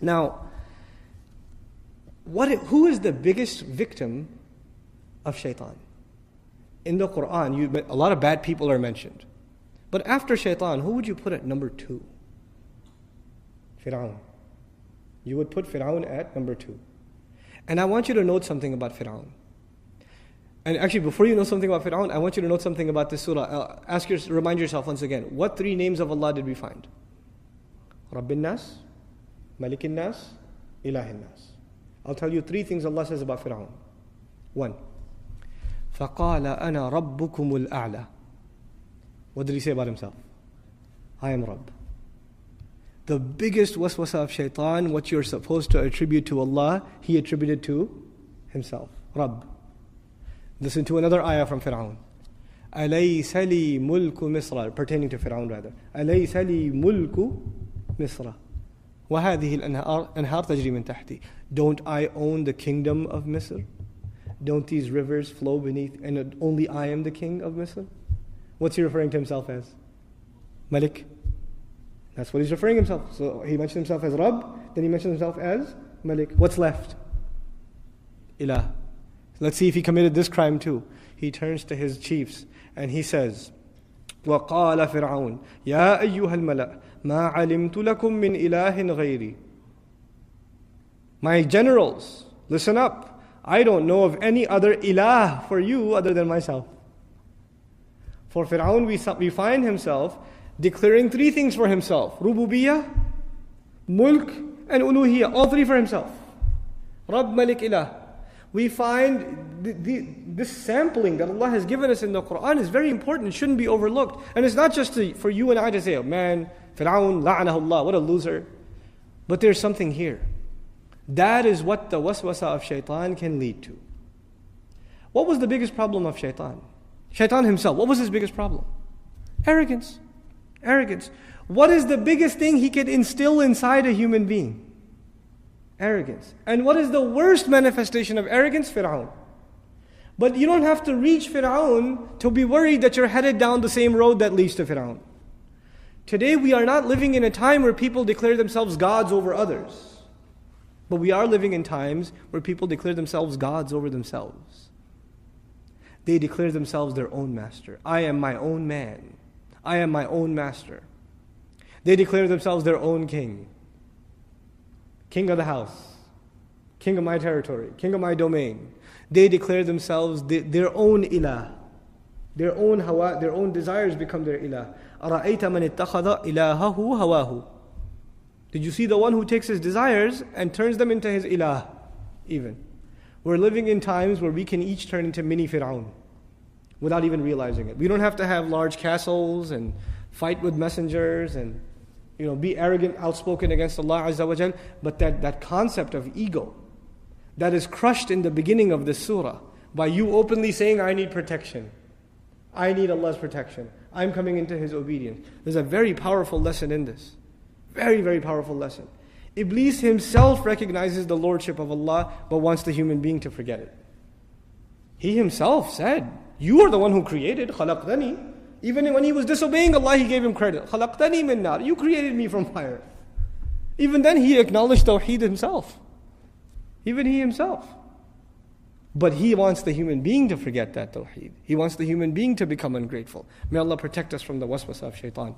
Now, who is the biggest victim of shaytan? In the Quran, a lot of bad people are mentioned. But after shaytan, who would you put at number 2? Fir'aun. You would put Fir'aun at number 2. And I want you to note something about Fir'aun. And actually, before you know something about Fir'aun, I want you to note something about this surah. Remind yourself once again, what 3 names of Allah did we find? Rabbin Nas, Malikin Nas, Ilahin Nas. I'll tell you 3 things Allah says about Fir'aun. 1. فَقَالَ أَنَا رَبُّكُمُ الْأَعْلَى. What did he say about himself? I am Rabb. The biggest waswasa of shaitan, what you're supposed to attribute to Allah, he attributed to himself. Rabb. Listen to another ayah from Fir'aun. أَلَيْسَ لِي مُلْكُ مِصْرَ, pertaining to Fir'aun rather. أَلَيْسَ لِي مُلْكُ مِصْرَ وَهَذِهِ الْأَنْهَارُ تَجْرِي مِنْ تَحْتِي. Don't I own the kingdom of Misr? Don't these rivers flow beneath, and only I am the king of Misr? What's he referring to himself as? Malik. That's what he's referring himself. So he mentioned himself as Rabb, then he mentioned himself as Malik. What's left? Ilah. Let's see if he committed this crime too. He turns to his chiefs and he says, وَقَالَ فِرْعَوْنَ يَا أَيُّهَا الْمَلَأ مَا عَلِمْتُ لَكُم مِّنْ إِلَٰهٍ غَيْرِي. My generals, listen up. I don't know of any other ilah for you other than myself. For Fir'aun, we find himself declaring 3 things for himself. Rububiyyah, Mulk, and Uluhiyyah. All 3 for himself. Rabb, Malik, Ilah. We find this sampling that Allah has given us in the Quran is very important. It shouldn't be overlooked. And it's not just for you and I to say, oh man, Fir'aun, la'anahullah, what a loser. But there's something here. That is what the waswasa of shaitan can lead to. What was the biggest problem of shaitan? Shaitan himself, what was his biggest problem? Arrogance. Arrogance. What is the biggest thing he could instill inside a human being? Arrogance. And what is the worst manifestation of arrogance? Fir'aun. But you don't have to reach Fir'aun to be worried that you're headed down the same road that leads to Fir'aun. Today we are not living in a time where people declare themselves gods over others. But we are living in times where people declare themselves gods over themselves. They declare themselves their own master. I am my own man. I am my own master. They declare themselves their own king. King of the house. King of my territory. King of my domain. They declare themselves their own ilah. Their own hawa, their own desires become their ilah. أَرَأَيْتَ مَنِ اتَّخَذَ إِلَهَهُ هَوَاهُ. Did you see the one who takes his desires and turns them into his ilah? Even. We're living in times where we can each turn into mini Fir'aun without even realizing it. We don't have to have large castles and fight with messengers and be arrogant, outspoken against Allah Azza wa Jal. But that concept of ego that is crushed in the beginning of this surah by you openly saying, I need protection. I need Allah's protection. I'm coming into His obedience. There's a very powerful lesson in this. Very, very powerful lesson. Iblis himself recognizes the lordship of Allah but wants the human being to forget it. He himself said, you are the one who created, khalaqtani. Even when he was disobeying Allah, he gave him credit. Khalaqtani min nar. You created me from fire. Even then he acknowledged Tawheed himself. Even he himself. But he wants the human being to forget that Tawheed. He wants the human being to become ungrateful. May Allah protect us from the waswasa of shaitan.